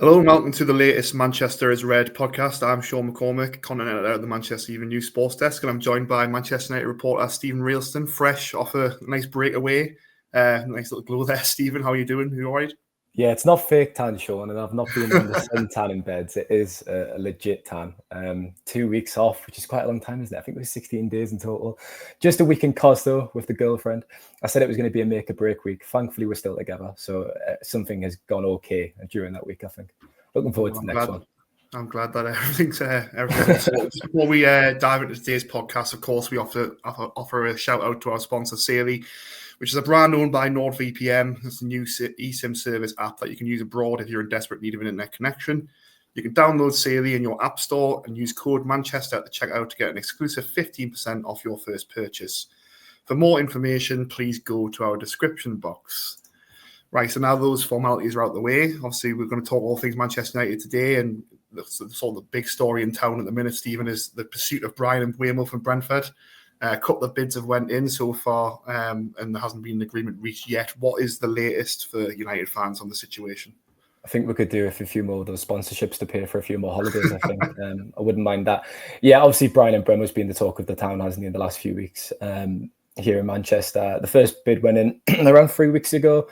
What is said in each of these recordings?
Hello and welcome to the latest Manchester is Red podcast. I'm Sean McCormick, content editor at the Manchester Evening News Sports Desk, and I'm joined by Manchester United reporter Steven Railston, fresh off a nice breakaway. Nice little glow there, Steven. How are you doing? You all right? Yeah, it's not fake tan, Sean, and I've not been on the sun tanning beds. It is a legit tan. 2 weeks off, which is quite a long time, isn't it? I think it was 16 days in total. Just a week in Costa with the girlfriend. I said it was going to be a make or break week. Thankfully, we're still together, so something has gone okay during that week, I think. Looking forward to the next one. I'm glad that everything's sorted. Before we dive into today's podcast, of course, we offer a shout out to our sponsor, Saily, which is a brand owned by NordVPN. It's a new eSIM service app that you can use abroad if you're in desperate need of an internet connection. You can download Saily in your app store and use code Manchester at the checkout to get an exclusive 15% off your first purchase. For more information, please go to our description box. Right, so now those formalities are out the way. Obviously, we're going to talk all things Manchester United today, and sort of the big story in town at the minute, Stephen, is the pursuit of Bryan Mbeumo from Brentford. A couple of bids have went in so far, and there hasn't been an agreement reached yet. What is the latest for United fans on the situation? I think we could do a few more of those sponsorships to pay for a few more holidays, I think. I wouldn't mind that. Yeah, obviously, Bryan Mbeumo's been the talk of the town, hasn't he, in the last few weeks here in Manchester. The first bid went in around 3 weeks ago.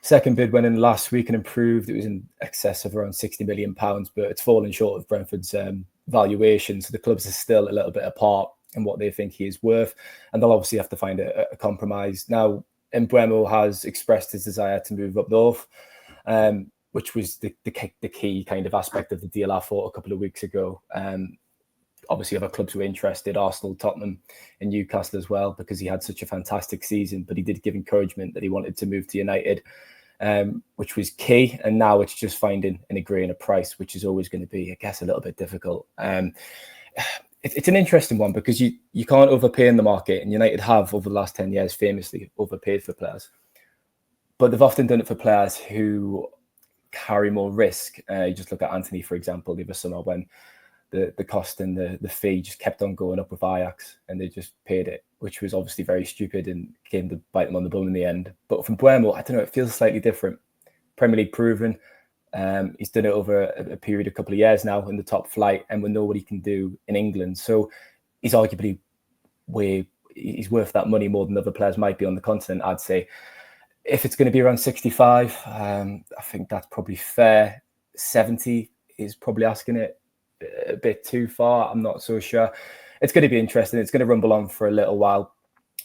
Second bid went in last week and improved. It was in excess of around £60 million, but it's fallen short of Brentford's valuation. So the clubs are still a little bit apart in what they think he is worth. And they'll obviously have to find a compromise. Now, Mbeumo has expressed his desire to move up north, which was the key kind of aspect of the deal, I thought, a couple of weeks ago. Obviously, other clubs were interested, Arsenal, Tottenham, and Newcastle as well, because he had such a fantastic season. But he did give encouragement that he wanted to move to United, which was key. And now it's just finding and agreeing a price, which is always going to be, I guess, a little bit difficult. It's an interesting one because you can't overpay in the market. And United have, over the last 10 years, famously overpaid for players. But they've often done it for players who carry more risk. You just look at Anthony, for example, the other summer when the cost and the fee just kept on going up with Ajax, and they just paid it, which was obviously very stupid and came to bite them on the bum in the end. But from Mbeumo, I don't know, it feels slightly different. Premier League proven. He's done it over a period, a couple of years now in the top flight, and we know what he can do in England. So he's arguably he's worth that money more than other players might be on the continent, I'd say. If it's going to be around 65, I think that's probably fair. 70 is probably asking it a bit too far. I'm not so sure. It's going to be interesting. It's going to rumble on for a little while.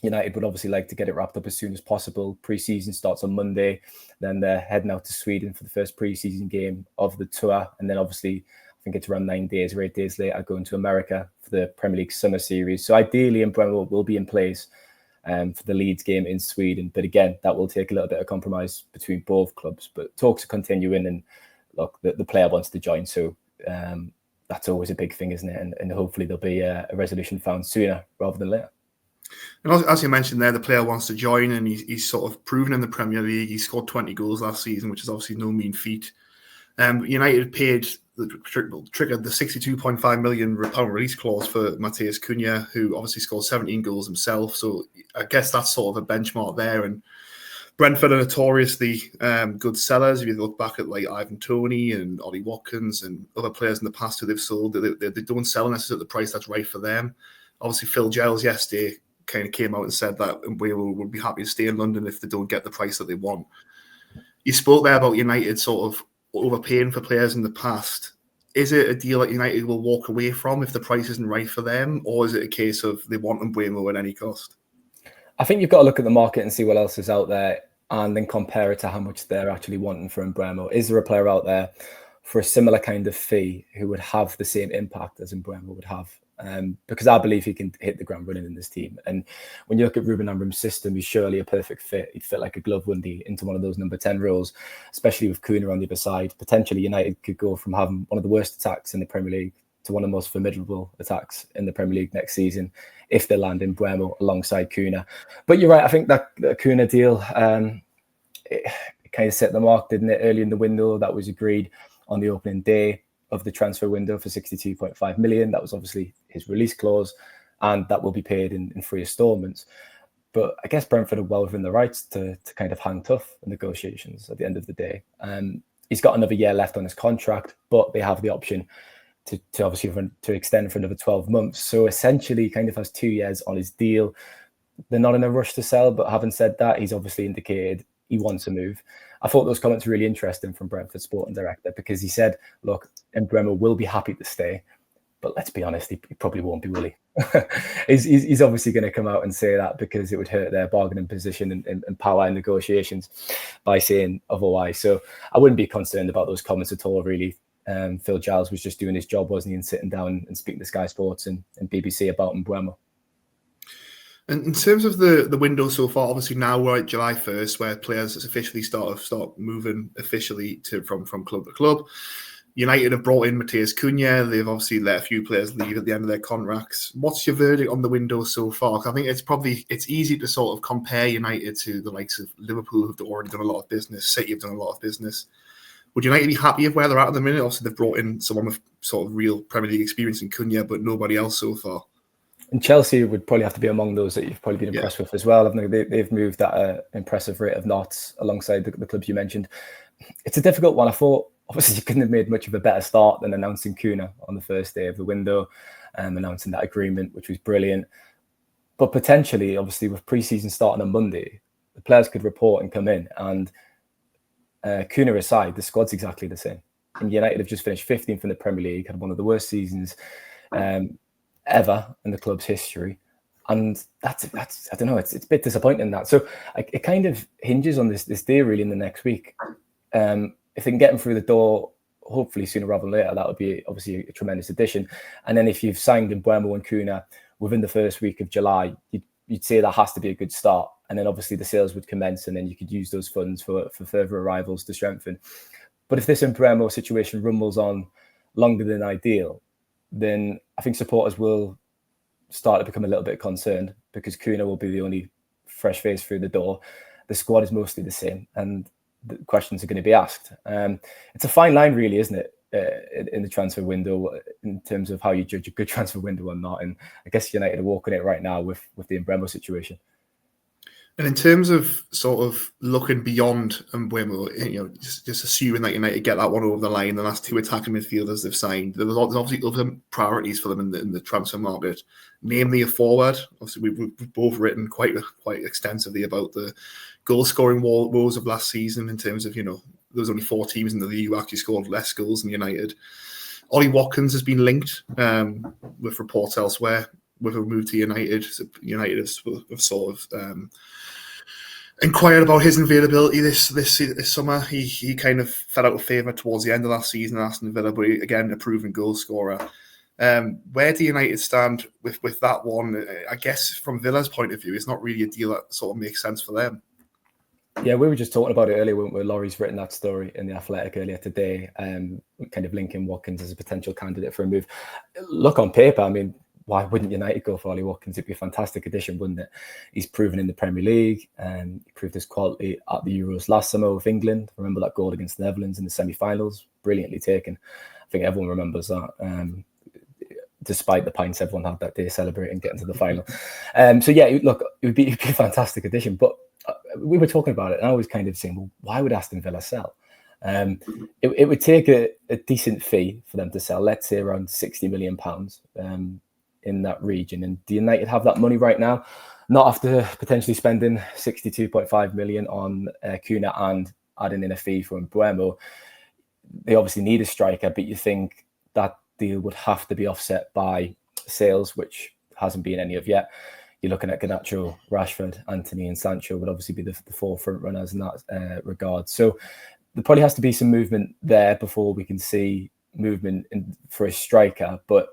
United would obviously like to get it wrapped up as soon as possible. Pre-season starts on Monday. Then they're heading out to Sweden for the first pre-season game of the tour. And then obviously, I think it's around 9 days or 8 days later, going to America for the Premier League Summer Series. So ideally, Mbeumo will be in place for the Leeds game in Sweden. But again, that will take a little bit of compromise between both clubs. But talks are continuing, and look, the player wants to join. So that's always a big thing, isn't it? And hopefully there'll be a resolution found sooner rather than later. And as you mentioned there, the player wants to join, and he's sort of proven in the Premier League. He scored 20 goals last season, which is obviously no mean feat. United triggered the £62.5 million release clause for Matheus Cunha, who obviously scored 17 goals himself. So I guess that's sort of a benchmark there. And Brentford are notoriously good sellers. If you look back at like Ivan Toney and Ollie Watkins and other players in the past who they've sold, they don't sell necessarily at the price that's right for them. Obviously, Phil Giles yesterday kind of came out and said that Mbeumo would be happy to stay in London if they don't get the price that they want. You spoke there about United sort of overpaying for players in the past. Is it a deal that United will walk away from if the price isn't right for them, or is it a case of they want Mbeumo at any cost? I think you've got to look at the market and see what else is out there, and then compare it to how much they're actually wanting for Mbeumo. Is there a player out there for a similar kind of fee who would have the same impact as Mbeumo would have? Because I believe he can hit the ground running in this team. And when you look at Ruben Amorim's system, he's surely a perfect fit. He'd fit like a glove, wouldn't he, into one of those number 10 roles, especially with Cunha on the other side. Potentially, United could go from having one of the worst attacks in the Premier League to one of the most formidable attacks in the Premier League next season if they land in Mbeumo alongside Cunha. But you're right, I think that Cunha deal, it kind of set the mark, didn't it, early in the window. That was agreed on the opening day of the transfer window for 62.5 million. That was obviously his release clause, and that will be paid in 3 installments. But I guess Brentford are well within the rights to kind of hang tough in negotiations at the end of the day. He's got another year left on his contract, but they have the option to obviously to extend for another 12 months. So essentially, he kind of has 2 years on his deal. They're not in a rush to sell, but having said that, he's obviously indicated he wants to move. I thought those comments were really interesting from Brentford sporting director, because he said, look, Mbeumo will be happy to stay, but let's be honest, he probably won't be, will he? he's obviously going to come out and say that because it would hurt their bargaining position and power in negotiations by saying otherwise. So I wouldn't be concerned about those comments at all, really. Phil Giles was just doing his job, wasn't he, and sitting down and speaking to Sky Sports and BBC about Mbeumo. And in terms of the window so far, obviously now we're at July 1st, where players officially start moving officially from club to club. United have brought in Matheus Cunha. They've obviously let a few players leave at the end of their contracts. What's your verdict on the window so far? I think it's easy to sort of compare United to the likes of Liverpool, who've already done a lot of business. City have done a lot of business. Would United be happy with where they're at the minute? Obviously, they've brought in someone with sort of real Premier League experience in Cunha, but nobody else so far. And Chelsea would probably have to be among those that you've probably been impressed with as well. Haven't they? They've moved at an impressive rate of knots alongside the clubs you mentioned. It's a difficult one. I thought, obviously, you couldn't have made much of a better start than announcing Cunha on the first day of the window, announcing that agreement, which was brilliant. But potentially, obviously, with pre-season starting on Monday, the players could report and come in. And Cunha aside, the squad's exactly the same. And United have just finished 15th in the Premier League, had one of the worst seasons ever in the club's history. And that's I don't know, it's a bit disappointing that. So it kind of hinges on this day really in the next week. If they can get him through the door, hopefully sooner rather than later, that would be obviously a tremendous addition. And then if you've signed Mbeumo and Cunha within the first week of July, you'd say that has to be a good start. And then obviously the sales would commence, and then you could use those funds for further arrivals to strengthen. But if this Mbeumo situation rumbles on longer than ideal, then I think supporters will start to become a little bit concerned, because Cunha will be the only fresh face through the door. The squad is mostly the same, and the questions are going to be asked. It's a fine line, really, isn't it, in the transfer window, in terms of how you judge a good transfer window or not. And I guess United are walking it right now with the Mbeumo situation. And in terms of sort of looking beyond Mbeumo, just assuming that United get that one over the line, the last two attacking midfielders they've signed, there's obviously other priorities for them in the transfer market, namely a forward. Obviously, we've both written quite extensively about the goal scoring woes of last season, in terms of, there was only 4 teams in the league who actually scored less goals than United. Ollie Watkins has been linked with reports elsewhere with a move to United. So United have sort of inquired about his availability this summer. He kind of fell out of favour towards the end of last season at Aston Villa, but again, a proven goal scorer. Where do United stand with that one? I guess from Villa's point of view, it's not really a deal that sort of makes sense for them. Yeah, we were just talking about it earlier, where Laurie's written that story in The Athletic earlier today, kind of linking Watkins as a potential candidate for a move. Look, on paper, I mean, why wouldn't United go for Ollie Watkins? It'd be a fantastic addition, wouldn't it? He's proven in the Premier League, and he proved his quality at the Euros last summer with England. Remember that goal against the Netherlands in the semi-finals? Brilliantly taken. I think everyone remembers that, despite the pints everyone had that day celebrating getting to the final. So yeah, look, it would be a fantastic addition. But we were talking about it, and I was kind of saying, well, why would Aston Villa sell? It would take a decent fee for them to sell, let's say around £60 million in that region. And do United have that money right now? Not after potentially spending 62.5 million on Cunha and adding in a fee for Mbeumo. They obviously need a striker, but you think that deal would have to be offset by sales, which hasn't been any of yet. You're looking at Garnacho, Rashford, Antony and Sancho would obviously be the 4 front runners in that regard. So there probably has to be some movement there before we can see movement for a striker, but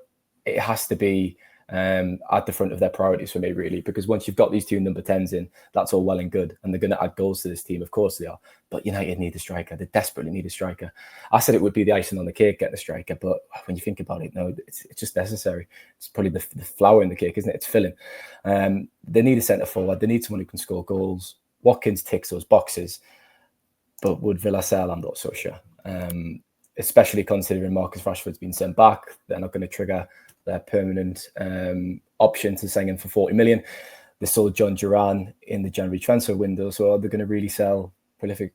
it has to be at the front of their priorities for me, really, because once you've got these 2 number 10s in, that's all well and good, and they're going to add goals to this team, of course they are, but United need a striker. They desperately need a striker. I said it would be the icing on the cake, getting a striker, but when you think about it, no, it's just necessary. It's probably the flour in the cake, isn't it? It's filling. They need a centre forward. They need someone who can score goals. Watkins ticks those boxes, but would Villa sell? I'm not so sure. Especially considering Marcus Rashford's been sent back. They're not going to trigger their permanent option to sign him for 40 million. They sold John Duran in the January transfer window, so are they going to really sell prolific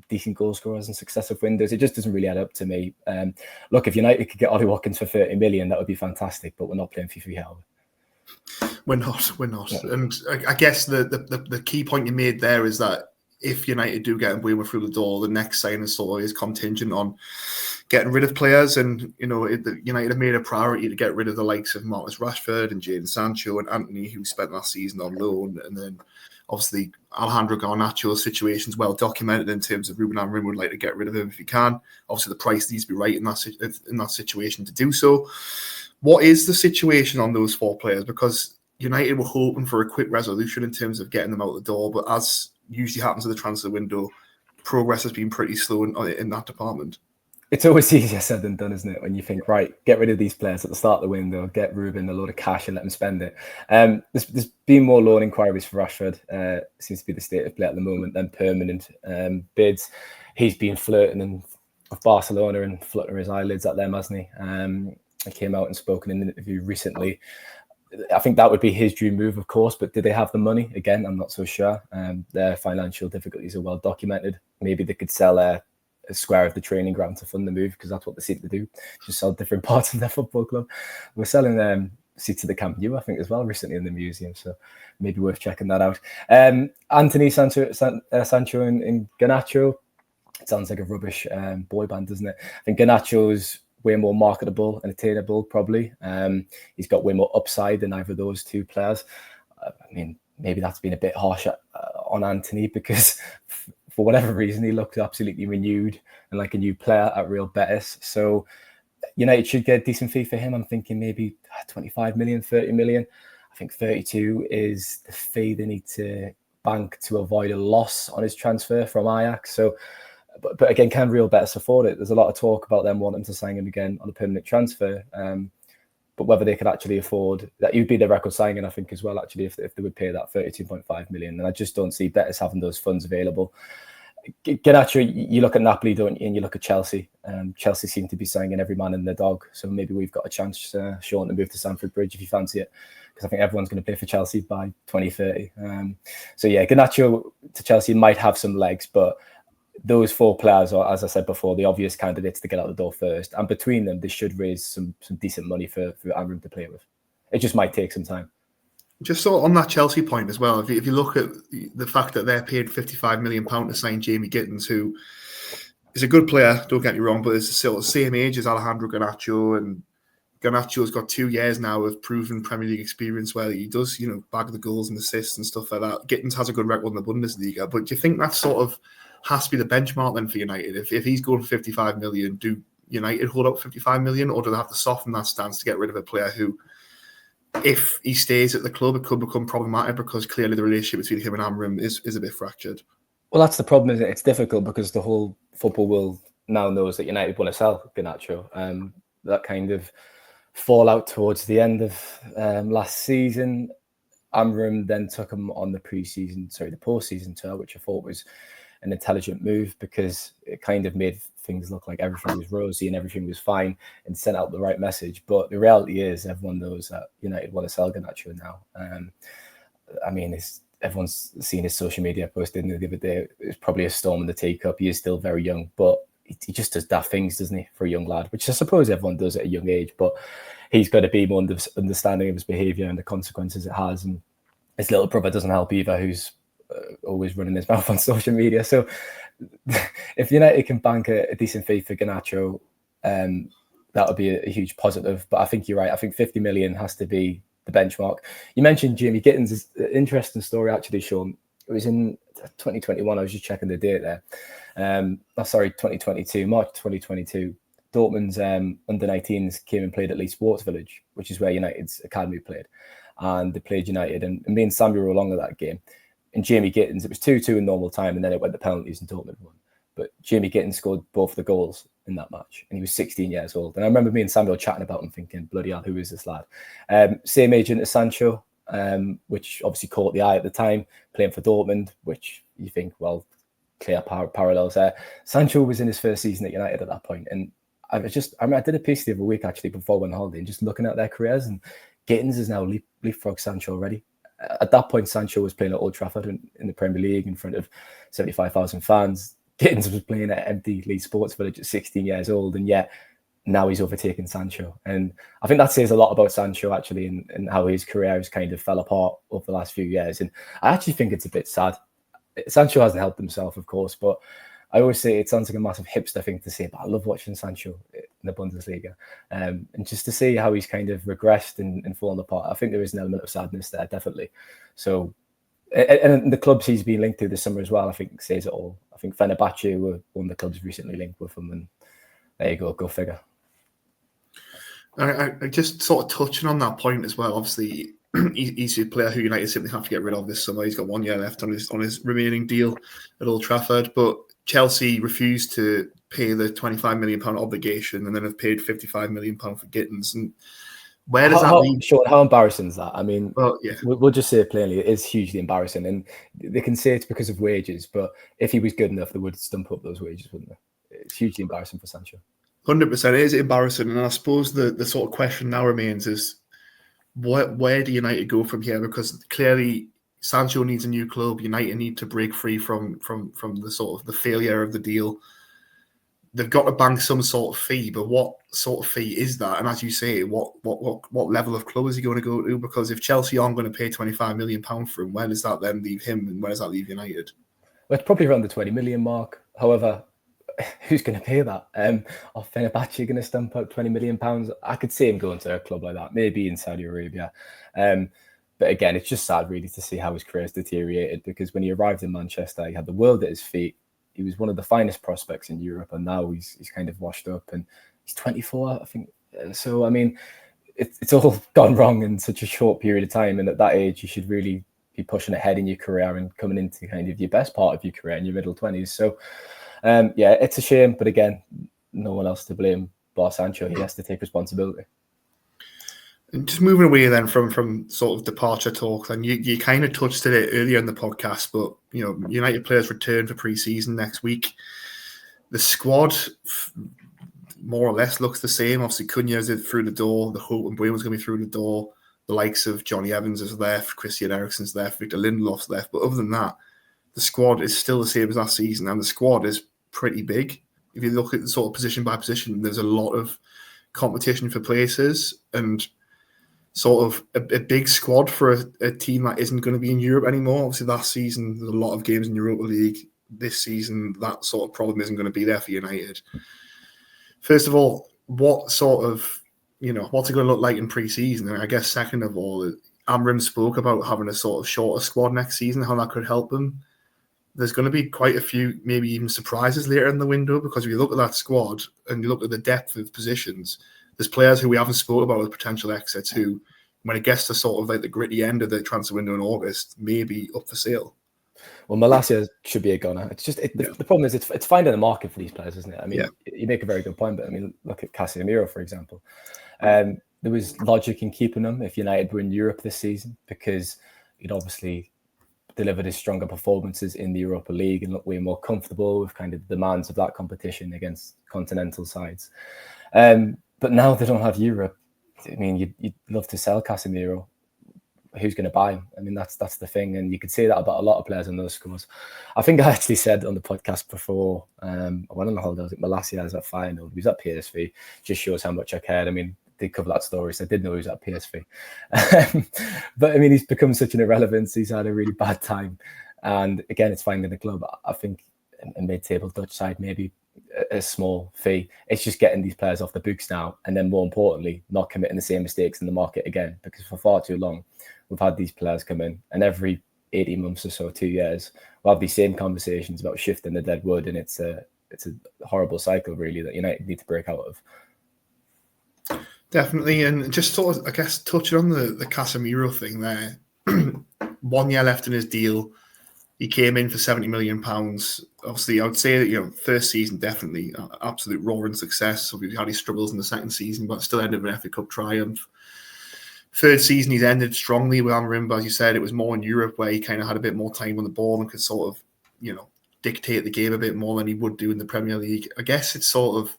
decent goal scorers in successive windows. It just doesn't really add up to me. Look, if United could get Ollie Watkins for 30 million, that would be fantastic, but we're not playing for free help. We're not. Yeah. And I guess the key point you made there is that if United do get Mbeumo through the door, the next signing sort of is contingent on getting rid of players. And, United have made a priority to get rid of the likes of Marcus Rashford and Jadon Sancho and Anthony, who spent last season on loan. And then obviously Alejandro Garnacho's situation is well documented in terms of Ruben Amorim would like to get rid of him if he can. Obviously the price needs to be right in that situation to do so. What is the situation on those 4 players? Because United were hoping for a quick resolution in terms of getting them out the door, but as usually happens in the transfer window, progress has been pretty slow in that department. It's always easier said than done, isn't it? When you think, right, get rid of these players at the start of the window, get Ruben a load of cash and let them spend it. There's been more loan inquiries for Rashford. Seems to be the state of play at the moment than permanent bids. He's been flirting with Barcelona and fluttering his eyelids at them, hasn't he? He came out and spoken in an interview recently. I think that would be his dream move, of course, but do they have the money? Again, I'm not so sure. Their financial difficulties are well documented. Maybe they could sell a square of the training ground to fund the move, because that's what they seem to do. Just sell different parts of their football club. We're selling seats of the Camp Nou, I think, as well, recently in the museum. So maybe worth checking that out. Anthony, Sancho and Garnacho. It sounds like a rubbish boy band, doesn't it? I think Garnacho's way more marketable and attainable, probably. He's got way more upside than either of those 2 players. I mean, maybe that's been a bit harsh on Anthony, because for whatever reason, he looked absolutely renewed and like a new player at Real Betis. So United should get a decent fee for him. I'm thinking maybe 25 million, 30 million. I think 32 is the fee they need to bank to avoid a loss on his transfer from Ajax. So, but again, can Real Betis afford it? There's a lot of talk about them wanting to sign him again on a permanent transfer. But whether they could actually afford that, you'd be the record signing, I think, as well, actually, if they would pay that 32.5 million. And I just don't see Betis having those funds available. Garnacho, you look at Napoli, don't you, and you look at Chelsea. Chelsea seem to be signing every man and their dog. So maybe we've got a chance, Sean, to move to Stamford Bridge if you fancy it, because I think everyone's going to play for Chelsea by 2030. So yeah, Garnacho to Chelsea might have some legs, but those 4 players are, as I said before, the obvious candidates to get out the door first. And between them, they should raise some decent money for Amorim to play with. It just might take some time. Just so on that Chelsea point as well, if you look at the fact that they're paid £55 million to sign Jamie Gittins, who is a good player, don't get me wrong, but is still the same age as Alejandro Garnacho, and Garnacho's got 2 years now of proven Premier League experience where he does, bag the goals and assists and stuff like that. Gittins has a good record in the Bundesliga, but do you think that sort of has to be the benchmark then for United? If he's going for 55 million, do United hold up 55 million, or do they have to soften that stance to get rid of a player who, if he stays at the club, it could become problematic, because clearly the relationship between him and Amorim is a bit fractured? Well, that's the problem, isn't it? It's difficult because the whole football world now knows that United want to sell Garnacho. That kind of fallout towards the end of last season, Amorim then took him on the post-season tour, which I thought was an intelligent move, because it kind of made things look like everything was rosy and everything was fine and sent out the right message. But the reality is, everyone knows that United want to sell Garnacho now. I mean, everyone's seen his social media post, didn't they, the other day? It's probably a storm in the teacup. He is still very young, but he just does daft things, doesn't he, for a young lad, which I suppose everyone does at a young age. But he's got to be more understanding of his behaviour and the consequences it has. And his little brother doesn't help either, who's always running his mouth on social media. So if United can bank a decent fee for Garnacho, that would be a huge positive. But I think you're right. I think 50 million has to be the benchmark. You mentioned Jamie Gittins. Is an interesting story, actually, Sean. It was in 2021. I was just checking the date there. 2022, March 2022. Dortmund's under-19s came and played at Leeds Sports Village, which is where United's academy played. And they played United. And me and Samuel were along at that game. And Jamie Gittins, it was 2-2 in normal time, and then it went to penalties and Dortmund won. But Jamie Gittins scored both of the goals in that match, and he was 16 years old. And I remember me and Samuel chatting about him, thinking, bloody hell, who is this lad? Same agent as Sancho, which obviously caught the eye at the time, playing for Dortmund, which you think, well, clear parallels there. Sancho was in his first season at United at that point, and I did a piece the other week, actually, before I went on holiday, and just looking at their careers, and Gittins is now leapfrog Sancho already. At that point, Sancho was playing at Old Trafford in the Premier League in front of 75,000 fans. Gittins was playing at empty Leeds Sports Village at 16 years old, and yet now he's overtaken Sancho. And I think that says a lot about Sancho, actually, and how his career has kind of fell apart over the last few years. And I actually think it's a bit sad. Sancho hasn't helped himself, of course, but I always say it sounds like a massive hipster thing to say, but I love watching Sancho in the Bundesliga. And just to see how he's kind of regressed and fallen apart, I think there is an element of sadness there, definitely. So, and the clubs he's been linked to this summer as well, I think says it all. I think Fenerbahce were one of the clubs recently linked with him, and there you go figure. I just sort of touching on that point as well. Obviously, he's a player who United simply have to get rid of this summer. He's got 1 year left on his remaining deal at Old Trafford, but Chelsea refused to pay the £25 million obligation and then have paid £55 million for Gittins. And where does that leave? Sean, how embarrassing is that? I mean, well, yeah. We'll just say it plainly, it is hugely embarrassing. And they can say it's because of wages, but if he was good enough, they would stump up those wages, wouldn't they? It's hugely embarrassing for Sancho. 100%, it is embarrassing. And I suppose the sort of question now remains is, where do United go from here? Because clearly Sancho needs a new club. United need to break free from the sort of the failure of the deal. They've got to bank some sort of fee, but what sort of fee is that? And as you say, what level of club is he going to go to? Because if Chelsea aren't going to pay £25 million for him, where does that then leave him, and where does that leave United? Well, it's probably around the 20 million mark. However, who's going to pay that? Are Fenerbahce going to stump out £20 million? I could see him going to a club like that, maybe in Saudi Arabia. But again, it's just sad really to see how his career has deteriorated, because when he arrived in Manchester, he had the world at his feet. He was one of the finest prospects in Europe, and now he's kind of washed up, and he's 24, I think. So, I mean, it's all gone wrong in such a short period of time. And at that age, you should really be pushing ahead in your career and coming into kind of your best part of your career in your middle 20s. So, yeah, it's a shame. But again, no one else to blame but Sancho. He has to take responsibility. And just moving away then from sort of departure talk, and you kind of touched it earlier in the podcast, but you know, United players return for pre-season next week. The squad more or less looks the same. Obviously, Cunha's through the door. The hope and Mbeumo's going to be through the door. The likes of Johnny Evans is left, Christian Eriksen's left, Victor Lindelof's left. But other than that, the squad is still the same as last season, and the squad is pretty big. If you look at the sort of position by position, there's a lot of competition for places, and sort of a big squad for a team that isn't going to be in Europe anymore. Obviously, last season, there's a lot of games in Europa League. This season, that sort of problem isn't going to be there for United. First of all, what sort of, what's it going to look like in pre-season? And I guess second of all, Amram spoke about having a sort of shorter squad next season, how that could help them. There's going to be quite a few, maybe even surprises later in the window, because if you look at that squad and you look at the depth of positions, there's players who we haven't spoken about with potential exits who, when it gets to sort of like the gritty end of the transfer window in August, may be up for sale. Well, Malacia should be a gunner. It's just the problem is it's finding a market for these players, isn't it? I mean, You make a very good point, but I mean, look at Casemiro, for example. There was logic in keeping him if United were in Europe this season, because he'd obviously delivered his stronger performances in the Europa League and looked way more comfortable with kind of the demands of that competition against continental sides. But now they don't have Europe. I mean, you'd love to sell Casemiro. Who's going to buy him? I mean, that's the thing. And you could say that about a lot of players in those scores. I think I actually said on the podcast before, I went on the holiday, I was at Malacia as at final. He was at PSV. Just shows how much I cared. I mean, they cover that story, so I did know he was at PSV. But I mean, he's become such an irrelevance. He's had a really bad time. And again, it's finding a club. I think a mid-table Dutch side, maybe a small fee. It's just getting these players off the books now, and then more importantly, not committing the same mistakes in the market again, because for far too long we've had these players come in, and every 18 months or so, 2 years, we'll have these same conversations about shifting the dead wood, and it's a horrible cycle really that United need to break out of. Definitely. And just sort of, I guess, touching on the Casemiro thing there, 1 year left in his deal. He came in for £70 million. Obviously, I would say that, first season, definitely absolute roaring success. So we had his struggles in the second season, but still ended with an FA Cup triumph. Third season, he's ended strongly with Amram, but as you said, it was more in Europe where he kind of had a bit more time on the ball and could sort of, dictate the game a bit more than he would do in the Premier League. I guess it's sort of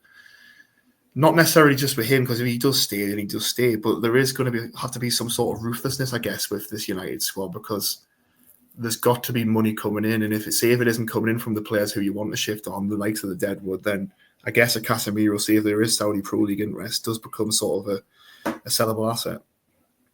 not necessarily just with him, because if he does stay, then he does stay. But there is going to have to be some sort of ruthlessness, I guess, with this United squad, because there's got to be money coming in, and if it isn't coming in from the players who you want to shift on, the likes of the Deadwood, then I guess a Casemiro, say if there is Saudi Pro League interest, does become sort of a sellable asset.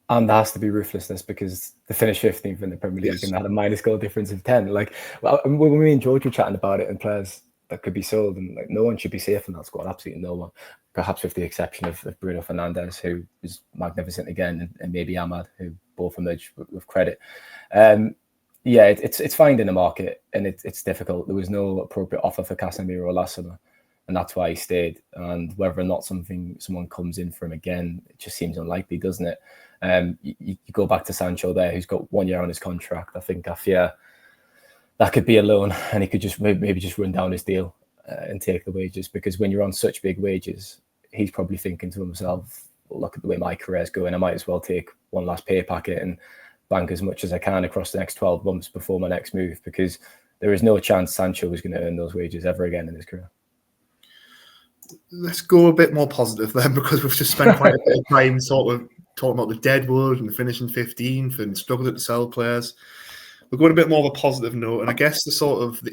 And there has to be ruthlessness because they finished 15th in the Premier League and had a minus goal difference of 10. Like, when me and George were chatting about it and players that could be sold, and like no one should be safe in that squad, absolutely no one. Perhaps with the exception of Bruno Fernandes, who is magnificent again, and maybe Ahmad, who both emerged with credit. It's finding a market, and it's difficult. There was no appropriate offer for Casemiro last summer, and that's why he stayed. And whether or not someone comes in for him again, it just seems unlikely, doesn't it? You go back to Sancho there, who's got 1 year on his contract. I fear that could be a loan, and he could just maybe just run down his deal and take the wages, because when you're on such big wages, he's probably thinking to himself, look at the way my career's going, I might as well take one last pay packet and bank as much as I can across the next 12 months before my next move, because there is no chance Sancho is going to earn those wages ever again in his career. Let's go a bit more positive then, because we've just spent quite a bit of time sort of talking about the Deadwood and finishing 15th and struggling to sell players. We're going a bit more of a positive note, and I guess the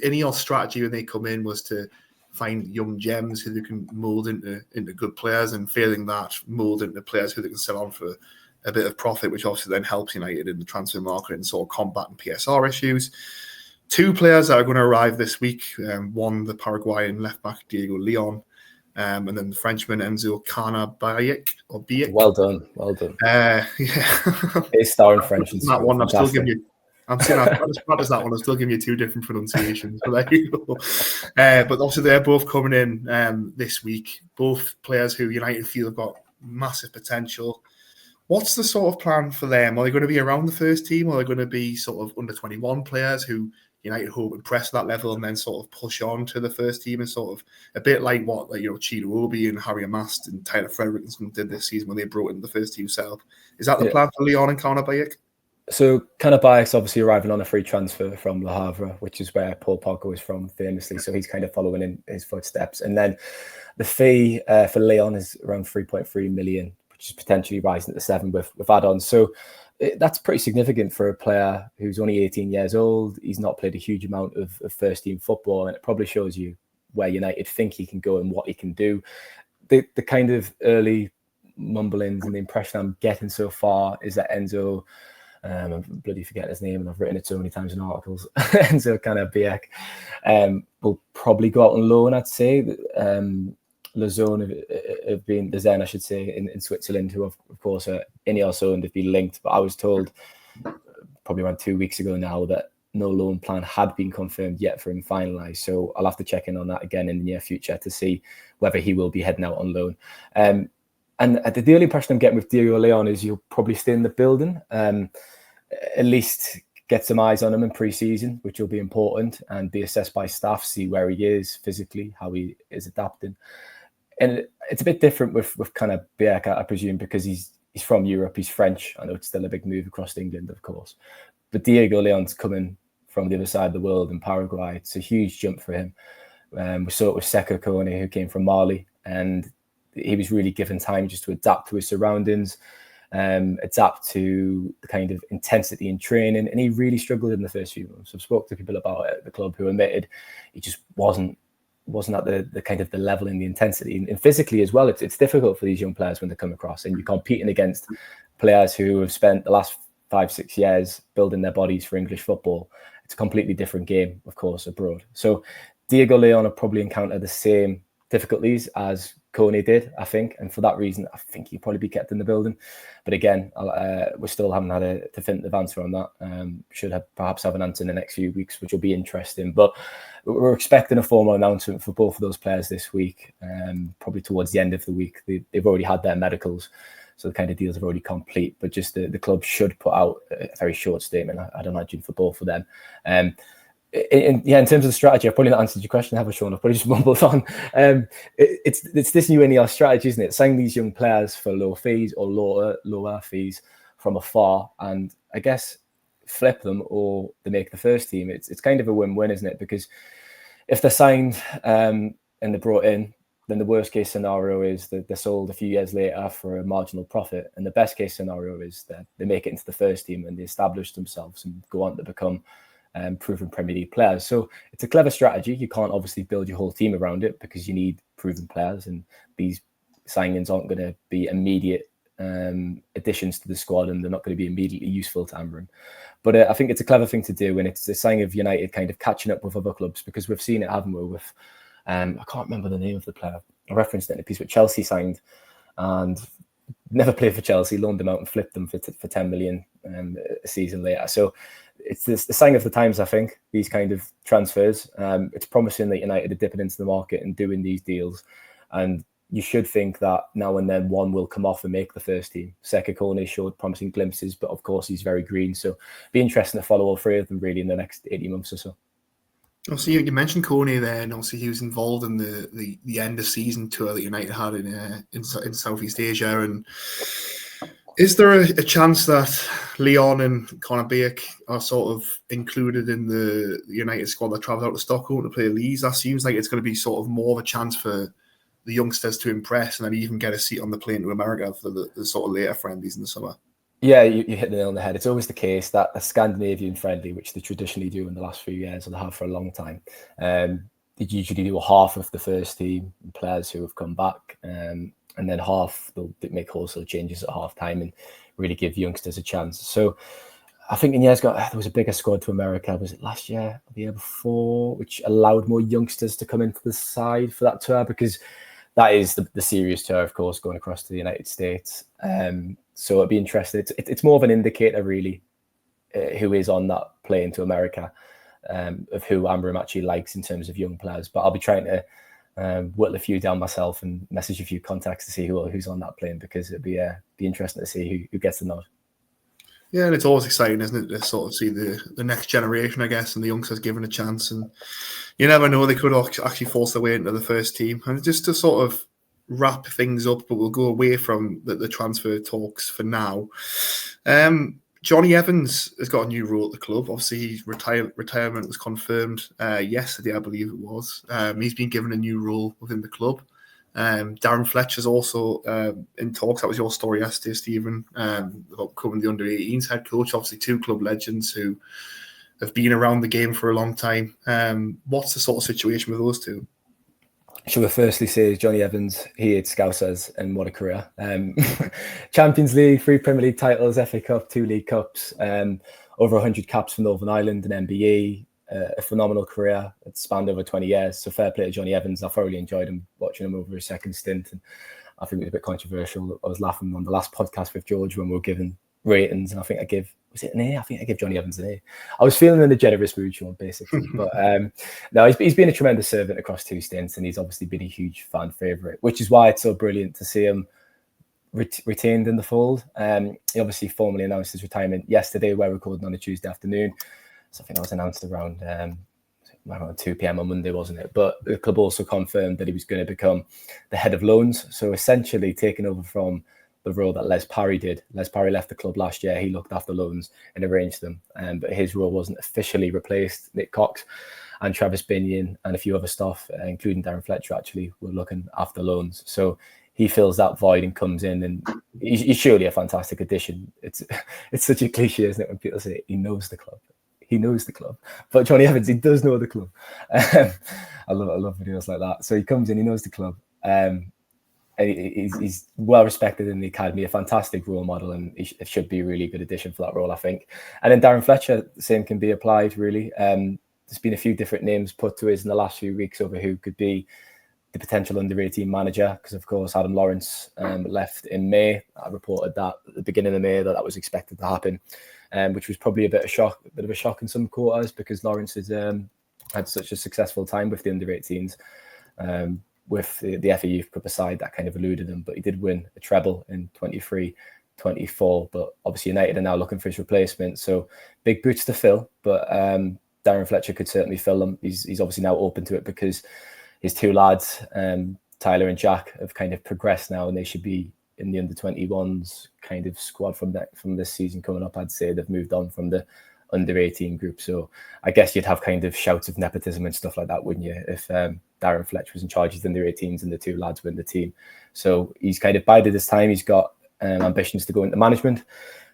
Ineos strategy when they come in was to find young gems who they can mould into good players, and failing that, mould into players who they can sell on for a bit of profit, which obviously then helps United in the transfer market and sort of combating PSR issues. 2 players that are going to arrive this week, one, the Paraguayan left-back Diego Leon, and then the Frenchman Enzo Canabayek or Biek. Well done. Yeah. It's star in French. That one, I'm still giving you. I'm saying I've practiced that one. I'm still giving you 2 different pronunciations. But there you go. But also they're both coming in this week. Both players who United feel have got massive potential. What's the sort of plan for them? Are they going to be around the first team, or are they going to be sort of under 21 players who United hope impress that level and then sort of push on to the first team, and sort of a bit like what Chido Obi and Harry Amast and Tyler Fredrickson did this season when they brought in the first team self? Is that the plan for Leon and Canabayek? So Canabayek's obviously arriving on a free transfer from Le Havre, which is where Paul Pogba is from famously. So he's kind of following in his footsteps. And then the fee for Leon is around 3.3 million, which is potentially rising to 7 with add-ons. So that's pretty significant for a player who's only 18 years old. He's not played a huge amount of first team football, and it probably shows you where United think he can go and what he can do. The kind of early mumblings and the impression I'm getting so far is that Enzo, I'm bloody forgetting his name and I've written it so many times in articles, Enzo Canabayek, will probably go out on loan, I'd say. The Zen, I should say, in Switzerland, who of course are Ineos owned, have been linked. But I was told probably around 2 weeks ago now that no loan plan had been confirmed yet for him finalised. So I'll have to check in on that again in the near future to see whether he will be heading out on loan. And the only impression I'm getting with Diego Leon is he'll probably stay in the building, at least get some eyes on him in pre-season, which will be important, and be assessed by staff, see where he is physically, how he is adapting. And it's a bit different with kind of Beck, I presume, because he's from Europe, he's French. I know it's still a big move across to England, of course. But Diego Leon's coming from the other side of the world in Paraguay. It's a huge jump for him. We saw it with Seko Kone, who came from Mali, and he was really given time just to adapt to his surroundings, adapt to the kind of intensity in training. And he really struggled in the first few months. I've spoken to people about it at the club who admitted he just wasn't at the kind of the level and the intensity, and physically as well. It's difficult for these young players when they come across, and you're competing against players who have spent the last 5-6 years building their bodies for English football. It's a completely different game, of course, abroad. So Diego Leon will probably encounter the same difficulties as Kone did, I think, and for that reason, I think he'll probably be kept in the building. But again, we still haven't had a definitive answer on that. Should perhaps have an answer in the next few weeks, which will be interesting. But we're expecting a formal announcement for both of those players this week, probably towards the end of the week. They've already had their medicals, so the kind of deals are already complete. But just the club should put out a very short statement, I'd imagine, for both of them. In terms of the strategy, I've probably not answered your question, have I, Sean? I've probably just mumbled on. It's this new Ineos strategy, isn't it? Signing these young players for low fees or lower fees from afar, and I guess flip them or they make the first team. It's kind of a win-win, isn't it? Because if they're signed and they're brought in, then the worst case scenario is that they're sold a few years later for a marginal profit. And the best case scenario is that they make it into the first team and they establish themselves and go on to become proven Premier League players. So it's a clever strategy. You can't obviously build your whole team around it because you need proven players, and these signings aren't going to be immediate additions to the squad, and they're not going to be immediately useful to Amorim. But I think it's a clever thing to do, and it's a sign of United kind of catching up with other clubs, because we've seen it, haven't we, with I can't remember the name of the player. I referenced it in a piece, but Chelsea signed and never played for Chelsea, loaned them out and flipped them for 10 million a season later. So it's the sign of the times, I think, these kind of transfers. It's promising that United are dipping into the market and doing these deals. And you should think that now and then one will come off and make the first team. Sekakone showed promising glimpses, but of course he's very green. So it'll be interesting to follow all three of them really in the next 18 months or so. Also, you mentioned Kone there, and obviously he was involved in the end of season tour that United had in Southeast Asia. And is there a chance that Leon and Conor Beck are sort of included in the United squad that travels out to Stockholm to play Leeds? That seems like it's going to be sort of more of a chance for the youngsters to impress and then even get a seat on the plane to America for the sort of later friendlies in the summer. Yeah, you hit the nail on the head. It's always the case that a Scandinavian friendly, which they traditionally do in the last few years, or they have for a long time, they usually do half of the first team players who have come back, and then half they'll make wholesale changes at half time and really give youngsters a chance. So I think in years ago, there was a bigger squad to America. Was it last year or the year before, which allowed more youngsters to come into the side for that tour, because that is the serious tour, of course, going across to the United States. So it'd be interesting. It's more of an indicator, really, who is on that plane to America, of who Amorim actually likes in terms of young players. But I'll be trying to whittle a few down myself and message a few contacts to see who's on that plane, because it'd be interesting to see who gets the nod. Yeah, and it's always exciting, isn't it, to sort of see the next generation, I guess, and the youngsters given a chance. And you never know, they could actually force their way into the first team. And just to sort of wrap things up, but we'll go away from the transfer talks for now. Johnny Evans has got a new role at the club. Obviously, his retirement was confirmed yesterday, I believe it was. He's been given a new role within the club. Darren Fletcher's also in talks. That was your story yesterday, Stephen, about becoming the under-18s head coach. Obviously, two club legends who have been around the game for a long time. What's the sort of situation with those two? Shall we firstly say Johnny Evans, he had Scousers, and what a career. Champions League, 3 Premier League titles, FA Cup, 2 League Cups, over 100 caps for Northern Ireland and MBE, a phenomenal career. It spanned over 20 years. So fair play to Johnny Evans. I thoroughly enjoyed him, watching him over his second stint. And I think it was a bit controversial. I was laughing on the last podcast with George when we were giving ratings, and I think I give an A? I think I give Johnny Evans an A. I was feeling in a generous mood, Sean, basically. But no, he's been a tremendous servant across 2 stints, and he's obviously been a huge fan favourite, which is why it's so brilliant to see him retained in the fold. He obviously formally announced his retirement yesterday. We're recording on a Tuesday afternoon. So I think that was announced around 2 p.m. on Monday, wasn't it? But the club also confirmed that he was going to become the head of loans. So essentially taking over from the role that Les Parry did. Les Parry left the club last year. He looked after loans and arranged them. But his role wasn't officially replaced. Nick Cox and Travis Binion and a few other staff, including Darren Fletcher, actually were looking after loans. So he fills that void and comes in, and he's surely a fantastic addition. It's such a cliche, isn't it, when people say he knows the club. He knows the club. But Johnny Evans, he does know the club. I love videos like that. So he comes in, he knows the club. He's well respected in the academy, a fantastic role model, and it should be a really good addition for that role, I think. And then Darren Fletcher, the same can be applied, really. There's been a few different names put to us in the last few weeks over who could be the potential under-18 manager, because, of course, Adam Lawrence left in May. I reported that at the beginning of May that was expected to happen, which was probably a bit of a shock in some quarters, because Lawrence has had such a successful time with the under-18s. With the FA Youth Cup aside, that kind of eluded him, but he did win a treble in 23-24. But obviously United are now looking for his replacement, so big boots to fill. But Darren Fletcher could certainly fill them. He's obviously now open to it because his 2 lads, Tyler and Jack, have kind of progressed now, and they should be in the under-21s kind of squad from this season coming up. I'd say they've moved on from the under 18 group. So I guess you'd have kind of shouts of nepotism and stuff like that, wouldn't you, if Darren Fletcher was in charge of the under 18s and the two lads were in the team. So he's kind of bided his time. He's got ambitions to go into management.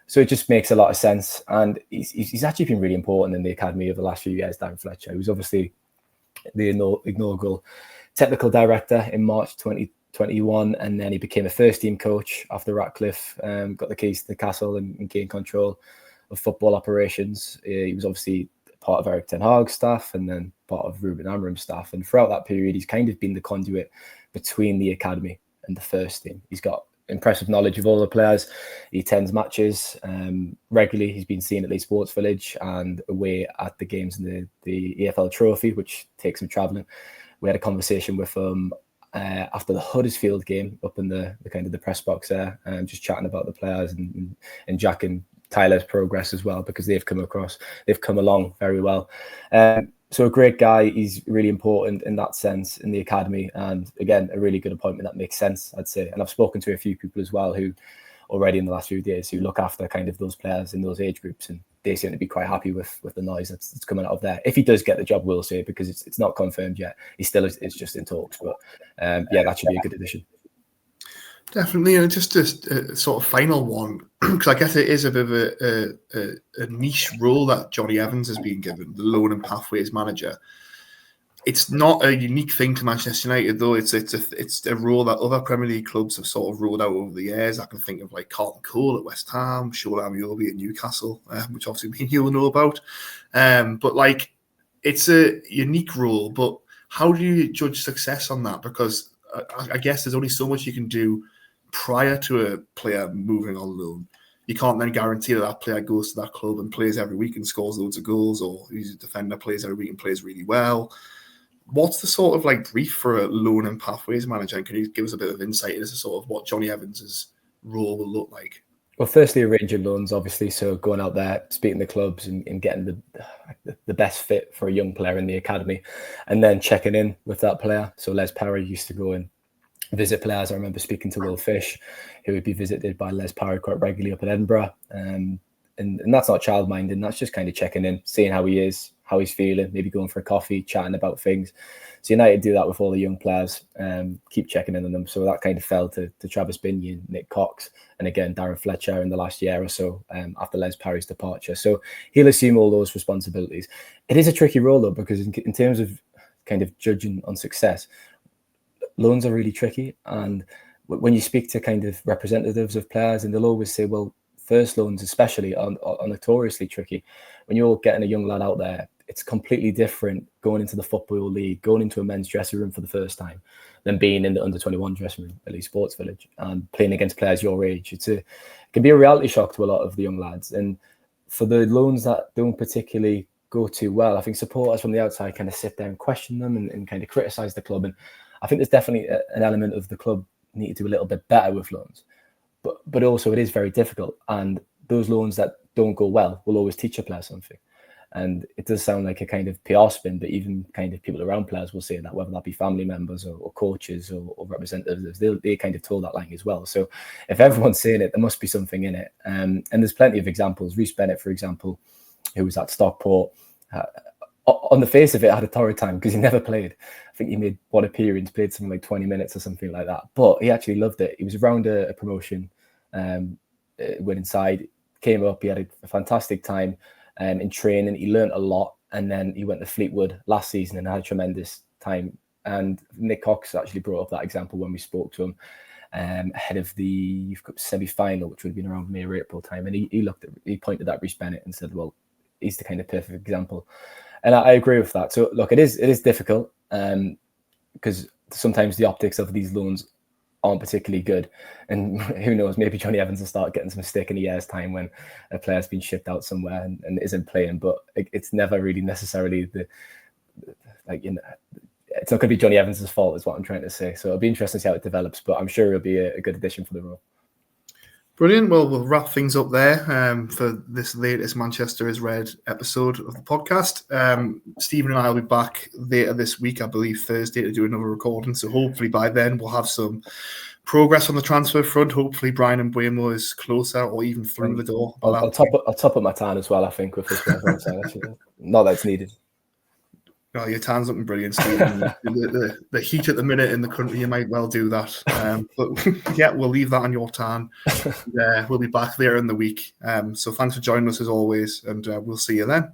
So it just makes a lot of sense. And he's actually been really important in the academy over the last few years, Darren Fletcher. He was obviously the inaugural technical director in March 2021, and then he became a first team coach after Ratcliffe got the keys to the castle and gained control of football operations. He was obviously part of Eric Ten Hag's staff and then part of Ruben Amorim's staff. And throughout that period, he's kind of been the conduit between the academy and the first team. He's got impressive knowledge of all the players. He attends matches regularly. He's been seen at Leeds Sports Village and away at the games in the EFL Trophy, which takes him travelling. We had a conversation with him after the Huddersfield game up in the kind of the press box there, just chatting about the players and Jack and Tyler's progress as well, because they've come along very well. So a great guy. He's really important in that sense in the academy, and again, a really good appointment that makes sense, I'd say. And I've spoken to a few people as well who already in the last few days who look after kind of those players in those age groups, and they seem to be quite happy with the noise that's coming out of there. If he does get the job, we'll say, because it's not confirmed yet. He still is, it's just in talks, but yeah, that should be a good addition. Definitely, and just a sort of final one, because I guess it is a bit of a niche role that Johnny Evans has been given, the loan and pathways manager. It's not a unique thing to Manchester United, though. It's a role that other Premier League clubs have sort of rolled out over the years. I can think of like Carlton Cole at West Ham, Shola Ameobi at Newcastle, which obviously me and you will know about. But like, it's a unique role. But how do you judge success on that? Because I guess there's only so much you can do prior to a player moving on loan. You can't then guarantee that player goes to that club and plays every week and scores loads of goals, or he's a defender, plays every week and plays really well. What's the sort of like brief for a loan and pathways manager? And can you give us a bit of insight into sort of what Johnny Evans's role will look like? Well, firstly, arranging loans, obviously. So going out there, speaking to clubs and getting the best fit for a young player in the academy, and then checking in with that player. So Les Parry used to go and visit players. I remember speaking to Will Fish, who would be visited by Les Parry quite regularly up in Edinburgh. And that's not child minding. That's just kind of checking in, seeing how he is, how he's feeling, maybe going for a coffee, chatting about things. So United do that with all the young players, keep checking in on them. So that kind of fell to Travis Bigney and Nick Cox, and again, Darren Fletcher in the last year or so after Les Parry's departure. So he'll assume all those responsibilities. It is a tricky role, though, because in terms of kind of judging on success, loans are really tricky. And when you speak to kind of representatives of players, and they'll always say, well, first loans especially are notoriously tricky. When you're getting a young lad out there, it's completely different going into the Football League, going into a men's dressing room for the first time, than being in the under-21 dressing room at Leeds Sports Village and playing against players your age. It can be a reality shock to a lot of the young lads. And for the loans that don't particularly go too well, I think supporters from the outside kind of sit there and question them and kind of criticise the club. And I think there's definitely an element of the club need to do a little bit better with loans. But also it is very difficult. And those loans that don't go well will always teach a player something. And it does sound like a kind of PR spin, but even kind of people around players will say that, whether that be family members or coaches or representatives, they kind of told that line as well. So if everyone's saying it, there must be something in it. And there's plenty of examples. Rhys Bennett, for example, who was at Stockport, on the face of it, had a torrid time because he never played. I think he made one appearance, played something like 20 minutes or something like that. But he actually loved it. He was around a promotion, went inside, came up, he had a fantastic time. In training, he learned a lot, and then he went to Fleetwood last season and had a tremendous time. And Nick Cox actually brought up that example when we spoke to him ahead of the Youth Cup semi-final, which would have been around May or April time. And he pointed at Rhys Bennett and said, "Well, he's the kind of perfect example." And I agree with that. So look, it is difficult because sometimes the optics of these loans aren't particularly good, and who knows, maybe Johnny Evans will start getting some stick in a year's time when a player's been shipped out somewhere and isn't playing. But it's never really necessarily it's not going to be Johnny Evans' fault, is what I'm trying to say. So it'll be interesting to see how it develops, but I'm sure it'll be a good addition for the role. Brilliant. Well, we'll wrap things up there for this latest Manchester is Red episode of the podcast. Stephen and I will be back later this week, I believe Thursday, to do another recording. So hopefully by then we'll have some progress on the transfer front. Hopefully Bryan Mbeumo is closer or even through the door. I'll top up my tan as well, I think, with this weather outside. Not that it's needed. Oh, your tan's looking brilliant, Stephen. the heat at the minute in the country, you might well do that. But yeah, we'll leave that on your tan. We'll be back later in the week. So thanks for joining us as always, and we'll see you then.